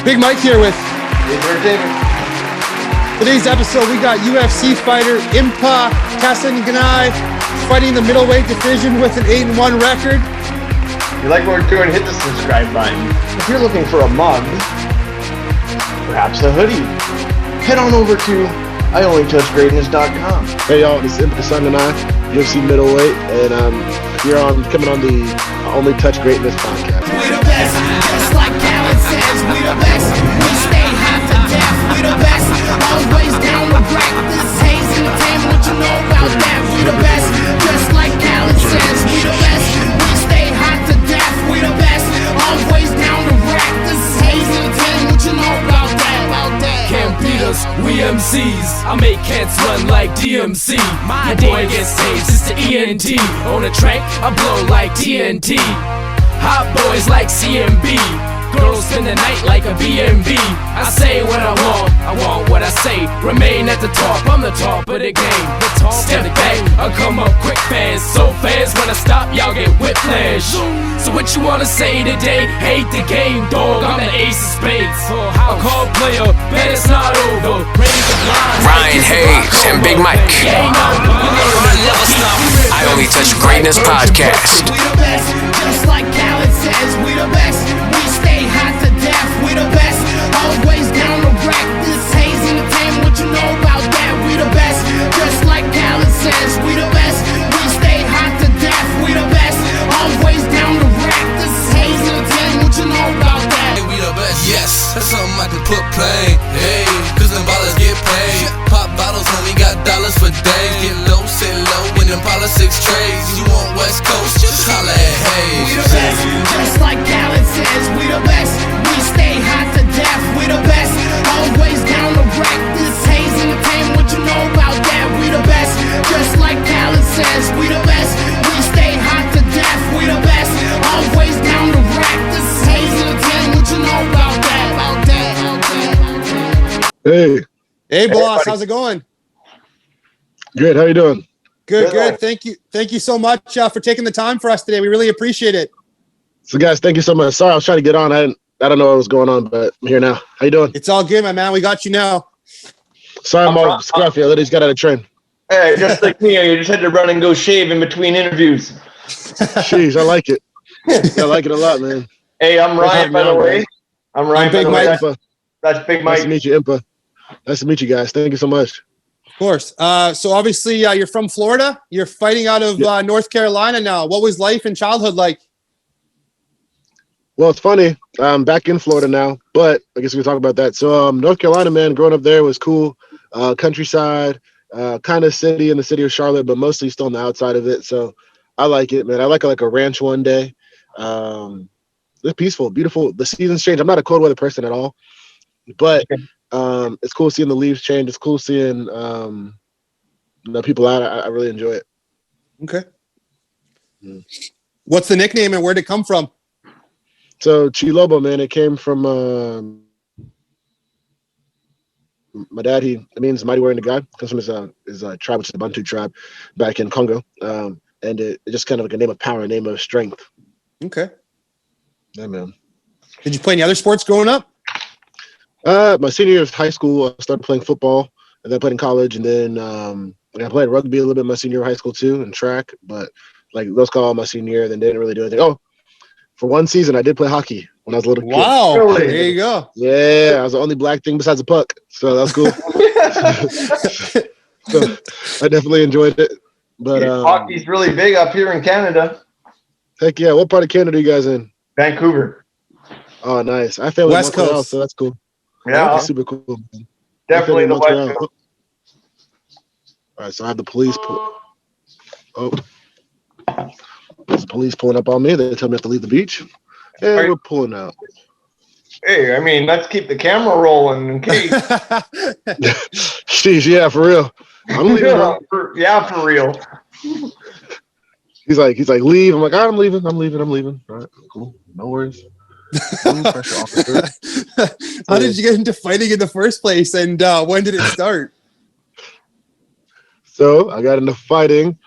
Big Mike here with Entertainment. Today's episode. We got UFC fighter Impa Kasanganay fighting the middleweight division with an 8-1 record. If you like what we're doing, hit the subscribe button. If you're looking for a mug, perhaps a hoodie, head on over to IOnlyTouchGreatness.com. Hey y'all, this is Impa Kasanganay, UFC middleweight, and you're coming on the Only Touch Greatness podcast. We the best, just like Alan says, we the best. We stay hot to death, we the best. Always down to practice, Hayes Entertainment, what you know about that? We the best, just like Alan says, we the best. We stay hot to death, we the best. Always down to practice, Hayes Entertainment, what you know about that? Can't beat us, we MCs. I make cats run like DMC. My boy gets tased, it's the ENT. On the track, I blow like TNT. Hot boys like CMB. Girls spend the night like a B&B. I say what I want what I say. Remain at the top, I'm the top of the game. Step back, I come up quick fast. So fast, when I stop, y'all get whiplash. So what you wanna say today? Hate the game, dog, I'm the ace of spades. A call player, bet it's not over. Ryan Hayes and Big Mike. I Only Touch Greatness podcast. We the best, just like Alan says, we the best. We stay hot to death, we the best. Always down to practice, Hayes Entertainment, what you know about that? We the best, just like Alan says, we the best. We stay hot to death, we the best. Always down to practice, Hayes Entertainment, what you know about that? We the best, yes, that's something I can put plain. Hey, cause them ballers get paid. Pop bottles when we got dollars for days. Get low, sit low, when them politics trades. You want West Coast, just holla at Hayes. We the best, just like Alan says, we the best. We stay hot to death, we the best. Always down to practice, Hayes Entertainment, what you know about that? We the best, just like Alan says, we the best. We stay hot to death, we the best. Always down to practice, Hayes Entertainment, what you know about that? Hey, Boss, how's it going? good. How you doing? Good. Thank you so much for taking the time for us today. We really appreciate it. So guys, thank you so much. Sorry, I was trying to get on. I don't know what was going on, but I'm here now. How you doing? It's all good, my man. We got you now. Sorry, I'm all scruffy. I literally just got out of train. Hey, just like me, you just had to run and go shave in between interviews. Jeez, I like it. I like it a lot, man. Hey, I'm Ryan, by the way. I'm Ryan, Big by the way. Mike. That's Big Nice Mike. to meet you, Impa. Nice to meet you guys. Thank you so much. Of course. So obviously you're from Florida. You're fighting out of North Carolina now. What was life and childhood like? Well, it's funny. I'm back in Florida now, but I guess we can talk about that. So North Carolina, man, growing up there was cool. Countryside, kind of city in the city of Charlotte, but mostly still on the outside of it. So I like it, man. I like a ranch one day. It's peaceful, beautiful. The seasons change. I'm not a cold weather person at all, but it's cool seeing the leaves change. It's cool seeing people out. I really enjoy it. Okay. What's the nickname and where'd it come from? So Chilobo, man, it came from my dad. It means mighty warrior in the God. It comes from his tribe, which is the Bantu tribe back in Congo. And it just kind of like a name of power, a name of strength. Okay. Yeah, man. Did you play any other sports growing up? My senior year of high school, I started playing football, and then I played in college, and then I played rugby a little bit my senior year of high school too, and track. But like those call my senior year, then didn't really do anything. Oh, for one season, I did play hockey when I was a little kid. Wow, Really? there you go. Yeah, I was the only black thing besides a puck, so that was cool. So I definitely enjoyed it. But Hockey's really big up here in Canada. heck yeah, what part of Canada are you guys in? Vancouver. Oh, nice. I feel West Montreal, Coast. so that's cool. Yeah, That's super cool. Man. definitely the Montreal. West Coast. All right, so I have the police pull. Oh, there's the police pulling up on me. They tell me I have to leave the beach, and we're pulling out. Hey, I mean, let's keep the camera rolling in case. Jeez, yeah, for real. I'm leaving. Bro. For real. He's like, leave. I'm like, all right, I'm leaving. All right, cool. No worries. Pressure officer. How did you get into fighting in the first place, and when did it start? So I got into fighting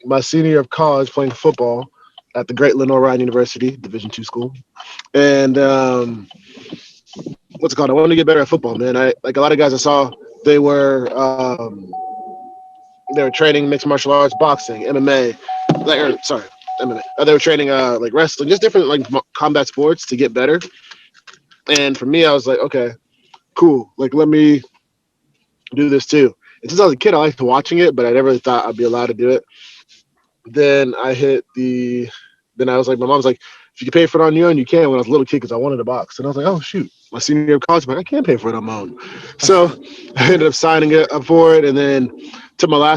my senior year of college, playing football at the Great Lenore Ryan University, Division II school, and what's it called? I wanted to get better at football, man. I like a lot of guys I saw. They were training mixed martial arts, boxing, MMA, MMA. They were training like wrestling, just different like combat sports to get better. And for me, I was like, okay, cool. Like, let me do this too. And since I was a kid, I liked watching it, but I never really thought I'd be allowed to do it. Then I was like, my mom's like, if you can pay for it on your own, you can. When I was a little kid, because I wanted to box. And I was like, oh, shoot. My senior year of college, I can't pay for it on my own. So I ended up signing up for it. And then to my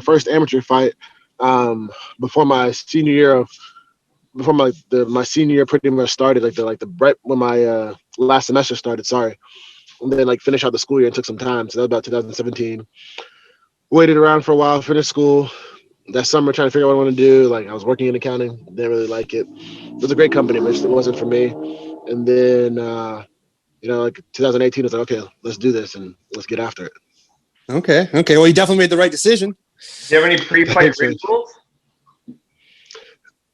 first amateur fight, before my senior year before my senior year pretty much started, right when my last semester started, and then like finished out the school year and took some time. So that was about 2017. Waited around for a while, finished school. That summer, trying to figure out what I want to do. Like I was working in accounting, didn't really like it. It was a great company, but it wasn't for me. And then, like 2018, I was like, okay, let's do this and let's get after it. Okay. Well, you definitely made the right decision. Do you have any pre-fight rituals?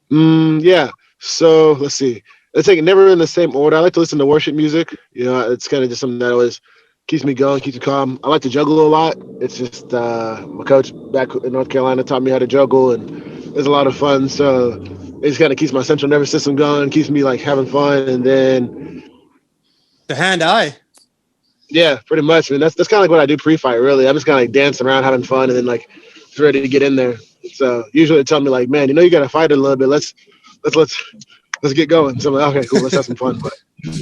Yeah. So let's see. Let's take it never in the same order. I like to listen to worship music. It's kind of just something that always keeps me going, keeps me calm. I like to juggle a lot. It's just my coach back in North Carolina taught me how to juggle, and it's a lot of fun. So it just kind of keeps my central nervous system going, keeps me like having fun, and then the hand-eye. Yeah, pretty much. I mean, that's kind of like what I do pre-fight. Really, I'm just kind of like dancing around, having fun, and then like ready to get in there. So usually they tell me like, man, you got to fight it a little bit. Let's get going. So I'm like, okay, cool, let's have some fun. But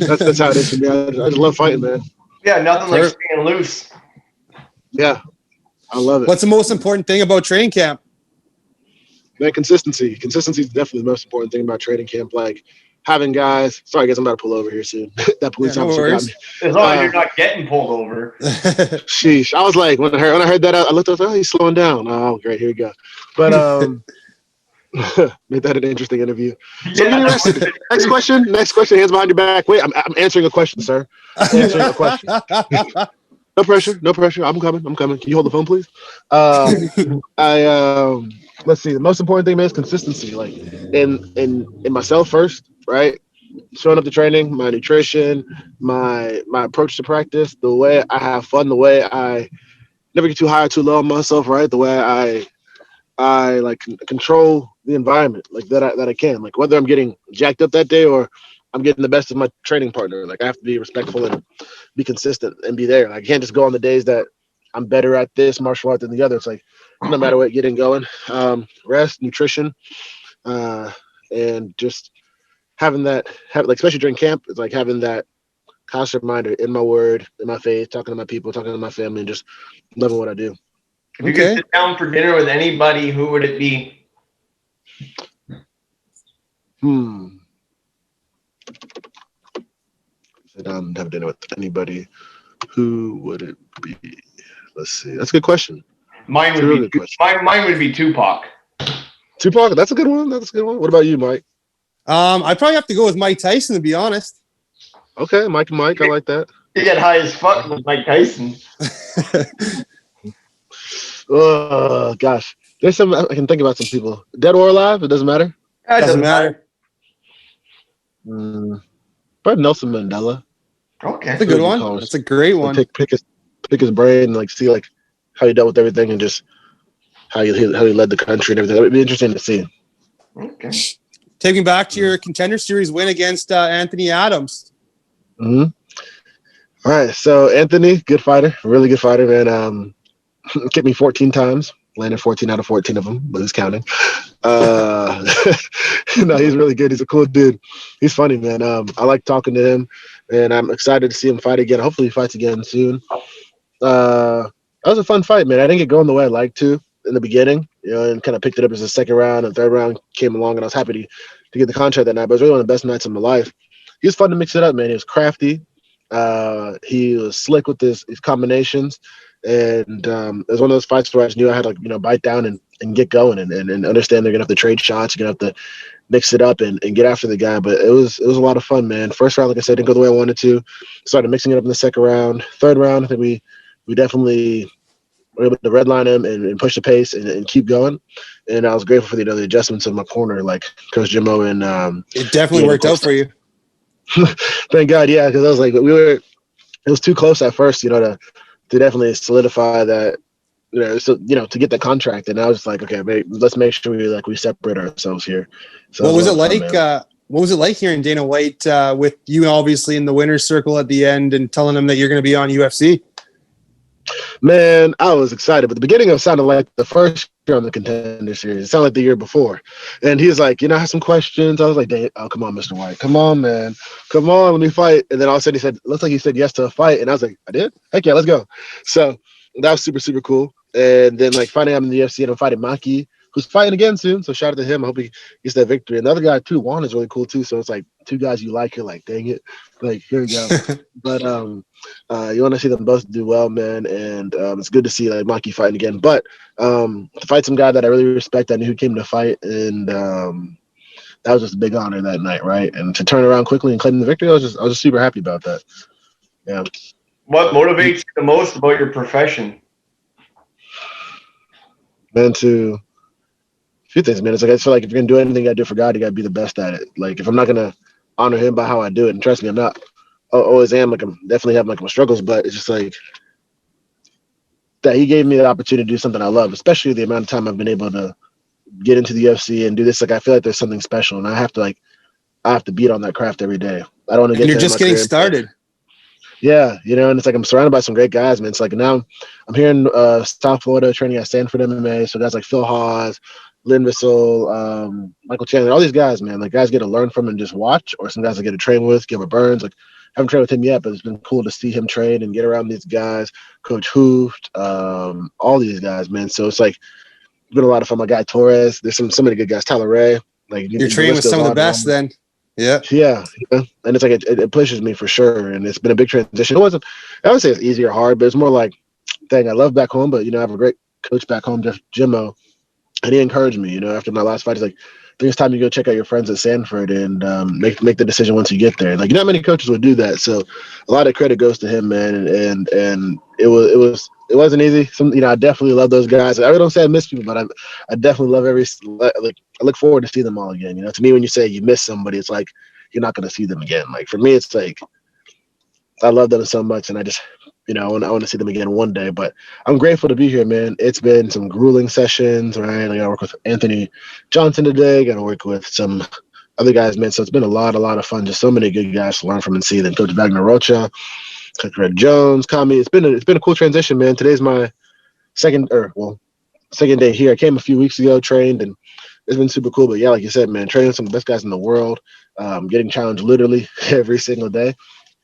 that's how it is for me. I just love fighting, man. Yeah, nothing like staying loose. Yeah, I love it. What's the most important thing about training camp? Man, consistency. Consistency is definitely the most important thing about training camp. Like having guys. Sorry, I guess I'm about to pull over here soon. That police officer got me. As long as you're not getting pulled over. Sheesh. I was like, when I heard that, I looked up. Oh, he's slowing down. Oh, great. Here we go. But made that an interesting interview. So next question. Hands behind your back. Wait, I'm answering a question, sir. I'm answering a question. No pressure. I'm coming. Can you hold the phone, please? Let's see. The most important thing, man, is consistency. Like in myself first, right? Showing up to training, my nutrition, my approach to practice, the way I have fun, the way I never get too high or too low on myself, right? The way I like control the environment like that I can, like whether I'm getting jacked up that day or I'm getting the best of my training partner. Like I have to be respectful and be consistent and be there. Like, I can't just go on the days that I'm better at this martial art than the other. It's like no matter what, getting going, rest, nutrition, and just having that, especially during camp, it's like having that constant reminder in my word, in my faith, talking to my people, talking to my family, and just loving what I do. If you could sit down for dinner with anybody, who would it be? Sit down and have dinner with anybody. Who would it be? Let's see. That's a good question. Mine would be Tupac. Tupac. That's a good one. What about you, Mike? I'd probably have to go with Mike Tyson, to be honest. Okay, Mike. I like that. You get high as fuck with Mike Tyson. Oh gosh, there's some I can think about. Some people, dead or alive, it doesn't matter. It doesn't matter. Probably Nelson Mandela. Okay, that's a good one. That's a great one. Pick his brain and like see like how he dealt with everything and just how he led the country and everything. That would be interesting to see. Okay. Taking back to your Contender Series win against Anthony Adams. All right, so Anthony, good fighter, really good fighter, man. Kicked me 14 times, landed 14 out of 14 of them, but who's counting? No, he's really good. He's a cool dude. He's funny, man. I like talking to him, and I'm excited to see him fight again. Hopefully he fights again soon. That was a fun fight, man. I didn't get going the way I liked to in the beginning, and kind of picked it up as the second round and third round came along, and I was happy to get the contract that night, but it was really one of the best nights of my life. He was fun to mix it up, man. He was crafty. He was slick with his combinations. And it was one of those fights where I just knew I had to, bite down and get going and understand they're gonna have to trade shots, you're gonna have to mix it up and get after the guy. But it was a lot of fun, man. First round, like I said, didn't go the way I wanted to. Started mixing it up in the second round. Third round, I think we definitely were able to redline him and push the pace and keep going. And I was grateful for the adjustments in my corner, like Coach Jimmo and it definitely worked out for you. Thank God, yeah, because I was like, it was too close at first, to definitely solidify that, to get the contract. And I was just like, okay, let's make sure we separate ourselves here. So What it was a it lot of fun, like? man. What was it like hearing Dana White with you obviously in the winner's circle at the end and telling him that you're going to be on UFC? Man, I was excited, but the beginning of it sounded like the first year on the Contender Series. It sounded like the year before. And he was like, I have some questions. I was like, oh, come on, Mr. White. Come on, man. Come on, let me fight. And then all of a sudden he said, looks like he said yes to a fight. And I was like, I did? Heck yeah, let's go. So that was super, super cool. And then finally I'm in the UFC and I'm fighting Maki, who's fighting again soon. So shout out to him. I hope he gets that victory. And the other guy too, Juan, is really cool too. So it's like two guys you like, you're like, dang it. Like, here we go. But you want to see them both do well, man, and it's good to see Maki fighting again. But to fight some guy that I really respect, I knew who came to fight, and that was just a big honor that night, right? And to turn around quickly and claim the victory, I was just super happy about that. Yeah. What motivates you the most about your profession? Man, a few things, man. It's like I feel like if you're gonna do anything, I do for God, you gotta be the best at it. Like if I'm not gonna honor Him by how I do it, and trust me, I'm not. I always am. Like I'm definitely have my struggles, but it's just like that He gave me the opportunity to do something I love, especially the amount of time I've been able to get into the UFC and do this. Like I feel like there's something special, and I have to beat on that craft every day. I don't want to get. And you're just getting started. Yeah, and it's like I'm surrounded by some great guys, man. It's like now I'm here in South Florida training at Stanford MMA. So guys like Phil Hawes, Lynn Vissel, Michael Chandler, all these guys, man. Like guys get to learn from and just watch, or some guys I get to train with, Gilbert Burns. Like I haven't trained with him yet, but it's been cool to see him train and get around these guys. Coach Hooft, all these guys, man. So it's like been a lot of fun. My guy Torres, there's so many good guys. Tyler Ray, like you're training with some of the best, then. Yeah. And it's like it pushes me for sure, and it's been a big transition. I would say it's easy or hard, but it's more like thing I love back home. But I have a great coach back home, Jeff Jimmo, and he encouraged me. After my last fight, he's like, I think it's time you go check out your friends at Sanford and make the decision once you get there. Like not many coaches would do that, so a lot of credit goes to him, man. And it wasn't easy. I definitely love those guys. I really don't say I miss people, but I definitely love I look forward to see them all again. To me, when you say you miss somebody, it's like you're not going to see them again. Like for me, it's like I love them so much, and I just I want to see them again one day. But I'm grateful to be here, man. It's been some grueling sessions, right? I got to work with Anthony Johnson today. Got to work with some other guys, man. So it's been a lot of fun. Just so many good guys to learn from and see. Then Coach Wagner Rocha, Coach Red Jones, Kami. It's been a cool transition, man. Today's my second day here. I came a few weeks ago, trained, and it's been super cool. But yeah, like you said, man, training with some of the best guys in the world, getting challenged literally every single day.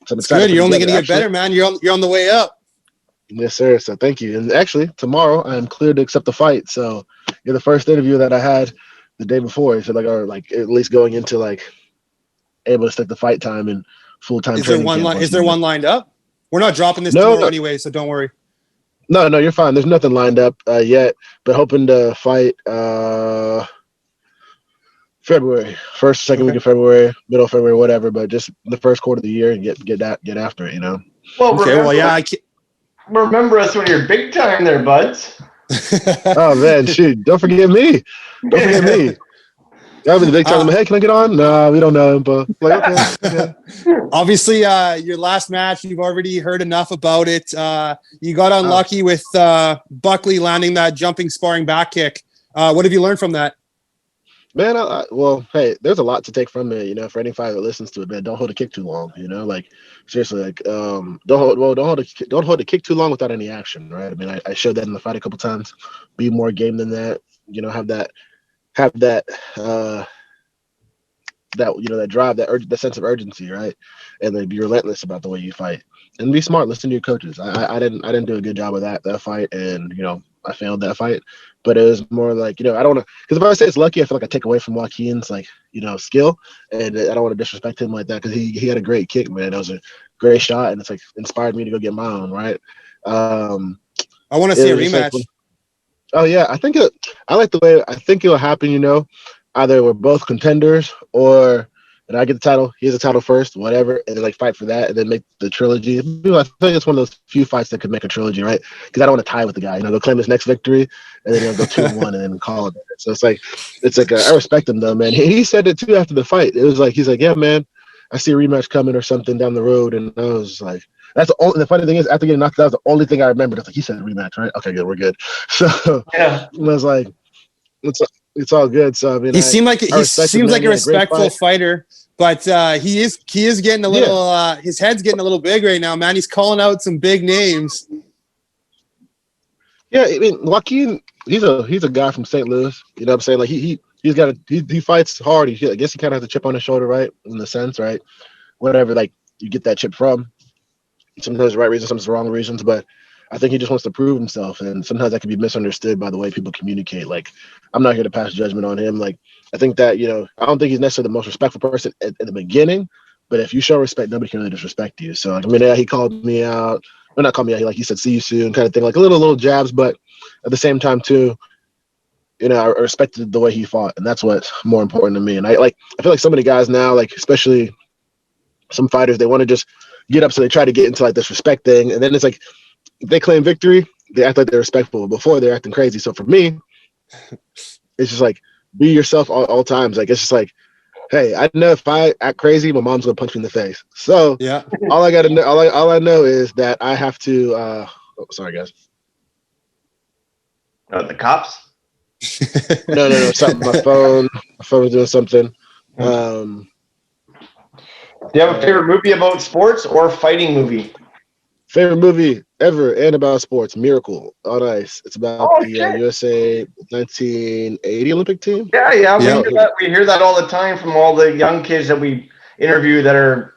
So it's good. You're only going to get better, man. You're on the way up. Yes, sir. So thank you. And actually, tomorrow I'm cleared to accept the fight. So you're the first interview that I had the day before. So at least going into able to stick the fight time and full time. Is there one lined up? We're not dropping this tomorrow anyway, so don't worry. No, you're fine. There's nothing lined up yet, but hoping to fight February, first, second week of February, middle of February, whatever. But just the first quarter of the year and get after it, Well, remember us when you're big time there, buds. Oh man, shoot! Don't forget me. I've been the big time in my head. Can I get on? No, we don't know him, but okay. Obviously, your last match, you've already heard enough about it. You got unlucky with Buckley landing that jumping sparring back kick. What have you learned from that? Man, well, hey, there's a lot to take from it, for any fighter that listens to it, man. Don't hold a kick too long, seriously, don't hold a kick too long without any action, right? I mean, I showed that in the fight a couple times. Be more game than that, have that drive, that sense of urgency, right? And then be relentless about the way you fight and be smart. Listen to your coaches. I didn't do a good job of that fight, and I failed that fight. But it was more like, I don't want to, because if I say it's lucky, I feel like I take away from Joaquin's skill, and I don't want to disrespect him like that because he had a great kick, man. That was a great shot, and it's inspired me to go get my own, right? I want to see a rematch. Oh yeah, I like the way I think it'll happen. Either we're both contenders, or and I get the title, he has the title first, whatever, and then fight for that, and then make the trilogy. I think it's one of those few fights that could make a trilogy, right? Because I don't want to tie with the guy. Go claim his next victory, and then go 2-1, and then call it. So it's like I respect him though, man. He said it too after the fight. It was he's like, yeah, man. I see a rematch coming or something down the road, and I was like, that's the only. The funny thing is, after getting knocked out, that was the only thing I remembered. I was like, he said rematch, right? Okay, good, we're good. So Yeah. I was like, it's all good. So I mean, He respect him, seems man. like He a had great respectful fight. fighter, but he is getting a little. His head's getting a little big right now, man. He's calling out some big names. Yeah, I mean, Joaquin, he's a guy from St. Louis. You know what I'm saying? Like he fights hard. I guess he kind of has a chip on his shoulder, right? In the sense, right? Whatever, like you get that chip from. Sometimes the right reasons, sometimes the wrong reasons, but I think he just wants to prove himself, and sometimes that can be misunderstood by the way people communicate. Like, I'm not here to pass judgment on him. Like, I think that I don't think he's necessarily the most respectful person at the beginning, but if you show respect, nobody can really disrespect you. So, like, I mean, yeah, he called me out. Well, not called me out. He said, "See you soon," kind of thing. Like little jabs, but at the same time, too, I respected the way he fought, and that's what's more important to me. And I feel like so many guys now, like especially some fighters, they want to just get up, so they try to get into like this respect thing, and then it's like if they claim victory, they act like they're respectful. Before they're acting crazy. So for me, it's just like be yourself all times. Like it's just like, hey, I know if I act crazy, my mom's gonna punch me in the face. So Yeah. all I gotta know, all I know is that I have to. Sorry, guys. The cops. No. Something. My phone was doing something. Do you have a favorite movie about sports or fighting movie? Favorite movie ever and about sports, Miracle on Ice. It's about the USA 1980 Olympic team. Yeah. We hear that all the time from all the young kids that we interview that are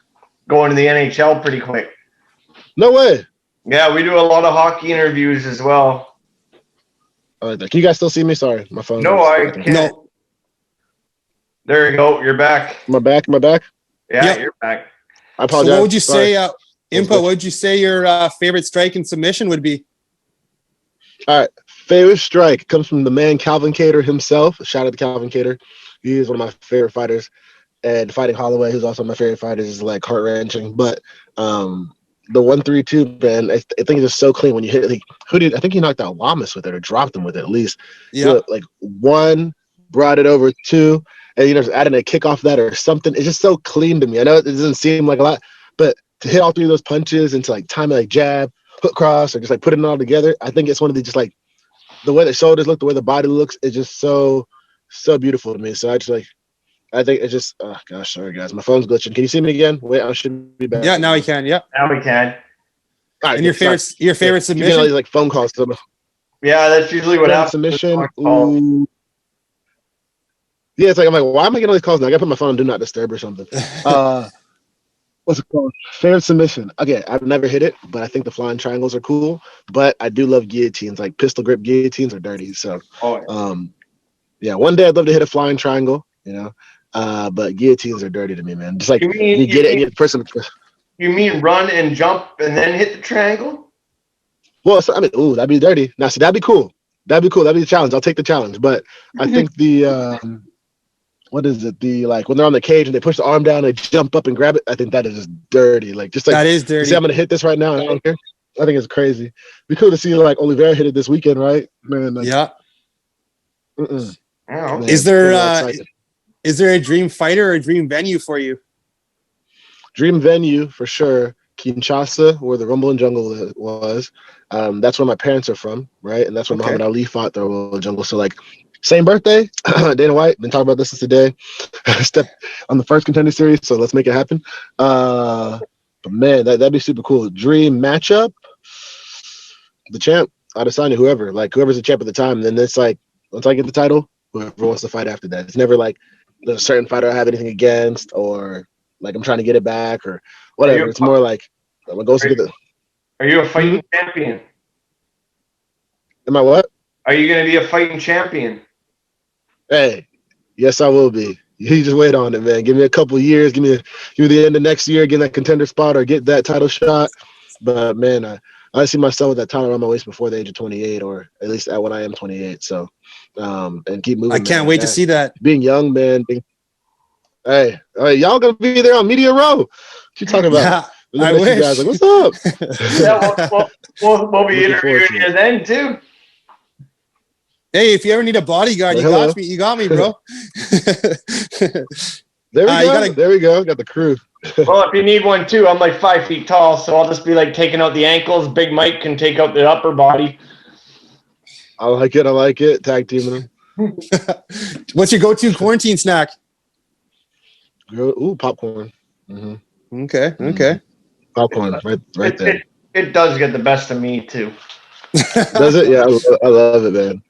going to the NHL pretty quick. No way. Yeah, we do a lot of hockey interviews as well. All right, can you guys still see me? Sorry, my phone. No, I can't. No. There you go. You're back. Am I back? Yeah, Yep. You're back. I apologize. So what would you Sorry. say, Impa? What would you say your favorite strike and submission would be? All right, favorite strike comes from the man Calvin Cater himself. Shout out to Calvin Cater. He is one of my favorite fighters. And fighting Holloway, who's also my favorite fighter, is like heart wrenching. But the 1-3-2, man, I think it's just so clean when you hit it. Like, I think he knocked out Lamas with it or dropped him with it at least. Yeah. So, like one, brought it over two, and just adding a kick off that or something. It's just so clean to me. I know it doesn't seem like a lot, but to hit all three of those punches and to like time it like jab, hook cross, or just like putting it all together, I think it's one of the just like the way the shoulders look, the way the body looks, is just so beautiful to me. So I think it's just, oh gosh, sorry guys, my phone's glitching. Can you see me again? Wait, I should be back. Yeah, now we can. Yeah. Now we can. All right, And your favorite Getting submission? all these like phone calls. Yeah, that's usually what happens. Submission. Ooh. Yeah, it's like I'm like, why am I getting all these calls now? I gotta put my phone on do not disturb or something. What's it called? Fair submission. Okay, I've never hit it, but I think the flying triangles are cool. But I do love guillotines. Like pistol grip guillotines are dirty. So, yeah, one day I'd love to hit a flying triangle. But guillotines are dirty to me, man. Just like you get it and you person. You mean run and jump and then hit the triangle? Well, so, I mean, ooh, that'd be dirty. Now, see, that'd be cool. That'd be the challenge. I'll take the challenge. But I think the what is it? The like when they're on the cage and they push the arm down, they jump up and grab it. I think that is just dirty. Like just like that is dirty. See, I'm gonna hit this right now. And I don't care. I think it's crazy. Be cool to see like Oliveira hit it this weekend, right? Man, like, yeah. Man, Is there a dream fighter or a dream venue for you? Dream venue for sure. Kinshasa, where the Rumble in Jungle was. That's where my parents are from, right? And that's where Muhammad Ali fought the Rumble in Jungle. So like, same birthday. Dana White. Been talking about this today. Step on the first Contender Series, so let's make it happen. But man, that'd be super cool. Dream matchup. The champ, Adesanya, whoever's the champ at the time. And then it's like, once I get the title, whoever wants to fight after that. It's never like there's a certain fighter I have anything against or like I'm trying to get it back or whatever. It's more like I'm gonna go to the. Are you a fighting champion? Am I what? Are you gonna be a fighting champion? Hey, yes, I will be. You just wait on it, man. Give me a couple years. Give me the end of next year, get that contender spot or get that title shot. But man, I see myself with that title around my waist before the age of 28, or at least at when I am 28. So, and keep moving. I can't wait to see that. Being young, man. Hey, y'all gonna be there on Media Row? What you talking about? Yeah, I wish. You guys like, what's up? Yeah, we'll be interviewing you then too. Hey, if you ever need a bodyguard, you got me, bro. There we You go. gotta- There we go. Got the crew. Well, if you need one too, I'm like 5 feet tall, so I'll just be like taking out the ankles. Big Mike can take out the upper body. I like it. I like it. Tag teaming them. What's your go-to quarantine snack? Ooh, popcorn. Hmm. Okay. Popcorn, right there. It does get the best of me too. Does it? Yeah, I love it, man.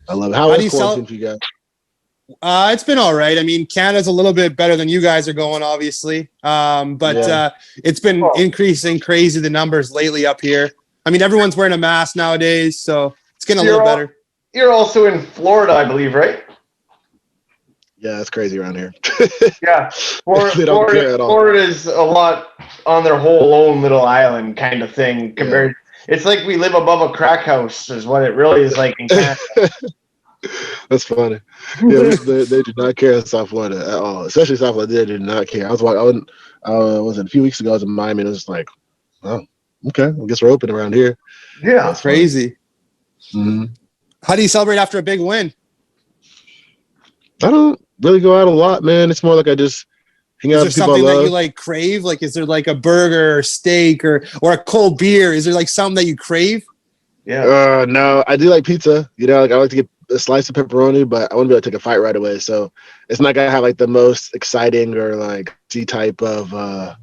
I love it. How How is do you sell quarantine for you guys? It's been all right. I mean, Canada's a little bit better than you guys are going, obviously. But Yeah. it's been increasing crazy the numbers lately up here. I mean, everyone's wearing a mask nowadays, so it's getting a little better. You're also in Florida, I believe, right? Yeah, it's crazy around here. Yeah. They don't care at all. Florida's a lot on their whole own little island kind of thing compared. It's like we live above a crack house is what it really is like in Canada. That's funny. Yeah, they do not care in South Florida at all, especially South Florida. They do not care. I was a few weeks ago. I was in Miami, and it was like, oh, okay, I guess we're open around here. Yeah. That's crazy. Mm-hmm. How do you celebrate after a big win? I don't really go out a lot, man. It's more like I just hang out Is there with people I something that love. you like crave? Like, is there like a burger or steak or a cold beer? Is there like something that you crave? Yeah. No, I do like pizza. You know, like I like to get a slice of pepperoni, but I want to be able to take a fight right away. So it's not gonna have like the most exciting or like C type of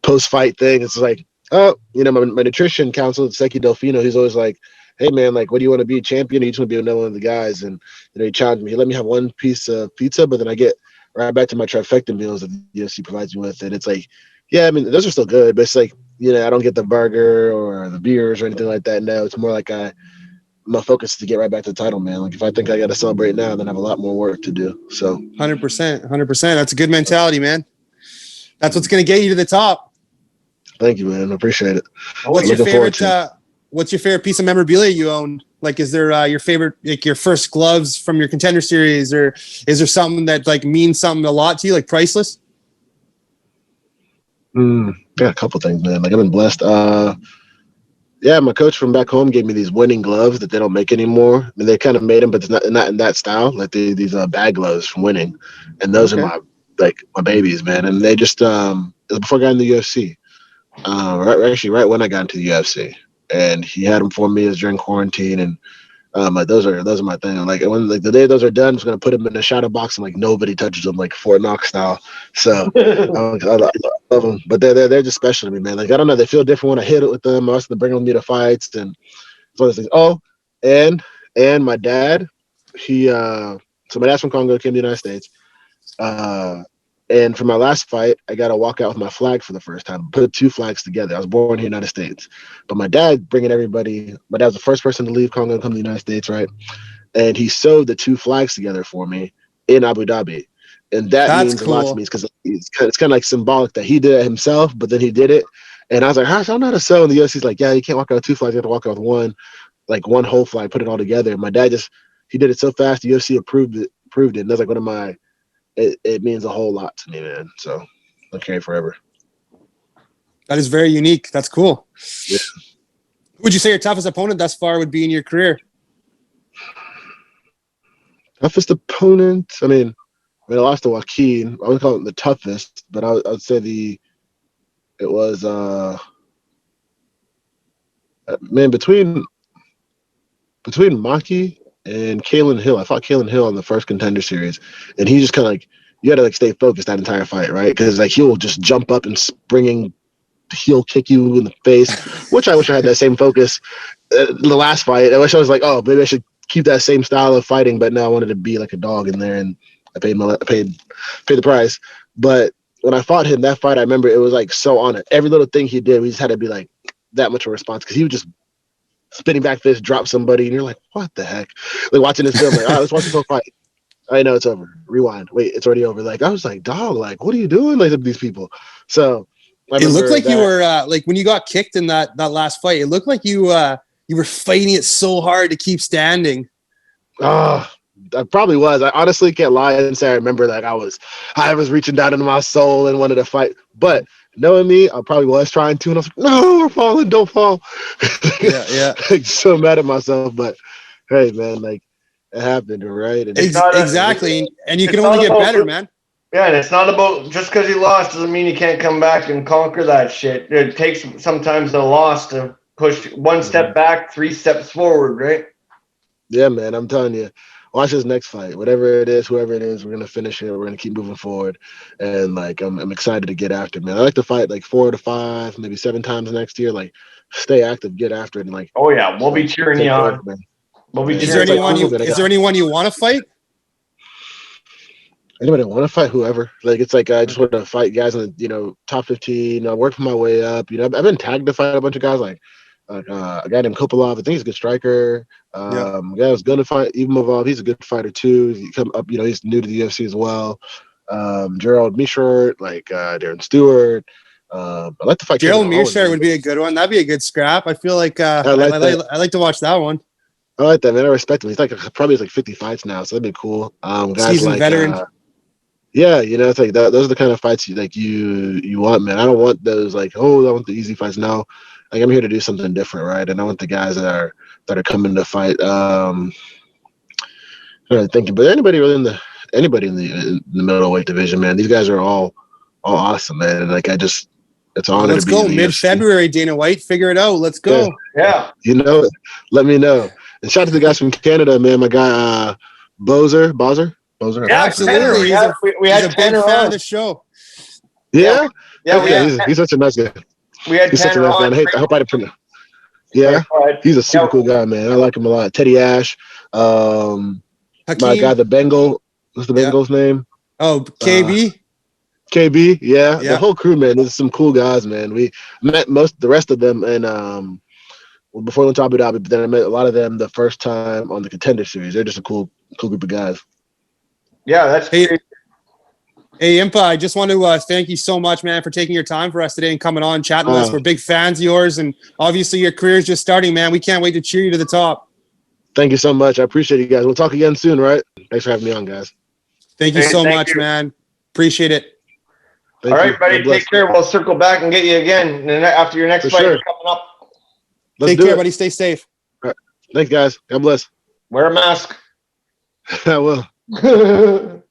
post-fight thing. It's like, oh, you know, my nutrition counselor, Seki Delfino, he's always like, hey man, like, what do you want to be, champion? Or you just want to be another one of the guys? And you know, he challenged me. He let me have one piece of pizza, but then I get right back to my trifecta meals that the UFC provides me with. And it's like, yeah, I mean, those are still good, but it's like, you know, I don't get the burger or the beers or anything like that. No, it's more like my focus is to get right back to the title, man. Like if I think I got to celebrate now, then I have a lot more work to do. So 100%. That's a good mentality, man. That's what's going to get you to the top. thank you, man. I appreciate it. What's your Looking forward favorite? to it. What's your favorite piece of memorabilia you own? Like, is there your favorite, like your first gloves from your Contender Series, or is there something that like means something a lot to you, like priceless? Yeah, a couple things, man. Like I've been blessed. Yeah, my coach from back home gave me these winning gloves that they don't make anymore. I mean, they kind of made them, but it's not in that style. Like these bag gloves from winning, and those Okay. are my babies, man. And they just it was before I got in the UFC. Right when I got into the UFC, and he had them for me as during quarantine, and like those are my thing. Like when like the day those are done, I'm just gonna put them in a shadow box and like nobody touches them, like Fort Knox style. So I love them, but they're just special to me, man. Like I don't know, they feel different when I hit it with them. I also bring them to me to fights and it's one of those things. Oh, and my dad, so my dad's from Congo, came to the United States. And for my last fight, I got to walk out with my flag for the first time. Put 2 flags together. I was born here in the United States, but my dad bringing everybody. My dad was the first person to leave Congo and come to the United States, right? And he sewed the 2 flags together for me in Abu Dhabi, and that means a lot to me because it's kind of like symbolic that he did it himself, but then he did it. And I was like, "Gosh, I don't know how to sew." And the UFC's like, "Yeah, you can't walk out with 2 flags. You have to walk out with one whole flag, put it all together." And my dad he did it so fast. The UFC approved it, and that's like one of my. It means a whole lot to me, man. So I'll carry it forever. That is very unique. That's cool. Yeah. Who would you say your toughest opponent thus far would be in your career? Toughest opponent? I mean, I lost to Joaquin. I wouldn't call it the toughest, but I would say it was man, between Maki and Kalen Hill. I fought Kalen Hill in the first Contender Series, and he just kind of like, you got to like stay focused that entire fight, right? Because like he'll just jump up and he'll kick you in the face, which I wish I had that same focus the last fight. I wish I was like, oh, maybe I should keep that same style of fighting, but no, I wanted to be like a dog in there, and I paid the price. But when I fought him, that fight, I remember it was like so on it. Every little thing he did, we just had to be like that much of a response because he would just spinning back fist, drop somebody, and you're like, what the heck? Like watching this film, like, all right, let's watch this whole fight. I know it's over. Rewind. Wait, it's already over. Like I was like, dog, like, what are you doing, like these people? So It looked like you were like when you got kicked in that last fight. It looked like you were fighting it so hard to keep standing. I probably was. I honestly can't lie and say I remember like I was reaching down into my soul and wanted to fight, but knowing me, I probably was trying to, and I was like, no, we're falling, don't fall. Yeah. Like, so mad at myself, but hey, man, like it happened, right? And Exactly. And you can only get better, man. Yeah, and it's not about just because he lost doesn't mean you can't come back and conquer that shit. It takes sometimes a loss to push one step back, 3 steps forward, right? Yeah, man, I'm telling you. Watch this next fight. Whatever it is, whoever it is, we're gonna finish it. We're gonna keep moving forward, and like I'm excited to get after it, man. I like to fight like 4 to 5, maybe 7 times next year. Like, stay active, get after it, and like. Oh yeah, we'll be cheering you on. Man. We'll be Yeah, Is there cheering it's you like, on. is there anyone you want to fight? Anybody want to fight whoever? Like, it's like I just want to fight guys in the top 15. Work my way up. I've been tagged to fight a bunch of guys like a guy named Kopilov. I think he's a good striker. Yeah. A guy I was gonna fight Impa. He's a good fighter too. He come up. He's new to the UFC as well. Gerald Mishort, like Darren Stewart. I like to fight Gerald Kevin Owen, Mearshart man. would be a good one. That'd be a good scrap. I feel like I like that. I like to watch that one. I like that, man. I respect him. He's probably has like 50 fights now, so that'd be cool. Guys Seasoned like veteran. yeah, it's like that. Those are the kind of fights you want, man. I don't want those like, oh, I want the easy fights. No, like I'm here to do something different, right? And I want the guys that are coming to fight. I'm thinking, but anybody in the middleweight division, man. These guys are all awesome, man. And like it's an honor Let's to be go in the mid-February, Dana White. Figure it out. Let's go. Yeah. UFC. Let me know. And shout out to the guys from Canada, man. My guy Bozer. Yeah, Absolutely. Tanner, we had he's a big Tanner fan on. of the show. Yeah. Yeah, Okay. He's such a nice guy. we had He's such a Tanner nice guy. on. I hope I didn't pronounce. Yeah, he's a super cool guy, man. I like him a lot. Teddy Ash, my Hakeem. guy, the Bengal. What's the Bengal's name? Oh, KB. KB. Yeah, the whole crew, man. There's some cool guys, man. We met the rest of them, and before we went to Abu Dhabi, but then I met a lot of them the first time on the Contender Series. They're just a cool group of guys. Yeah, that's great. Hey, Impa, I just want to thank you so much, man, for taking your time for us today and coming on, chatting with us. We're big fans of yours, and obviously your career is just starting, man. We can't wait to cheer you to the top. Thank you so much. I appreciate you guys. We'll talk again soon, right? Thanks for having me on, guys. Thank you so much, man. Appreciate it. All right, buddy. Take care. We'll circle back and get you again after your next fight coming up. Let's Take care, buddy. Stay safe. All right. Thanks, guys. God bless. Wear a mask. I will.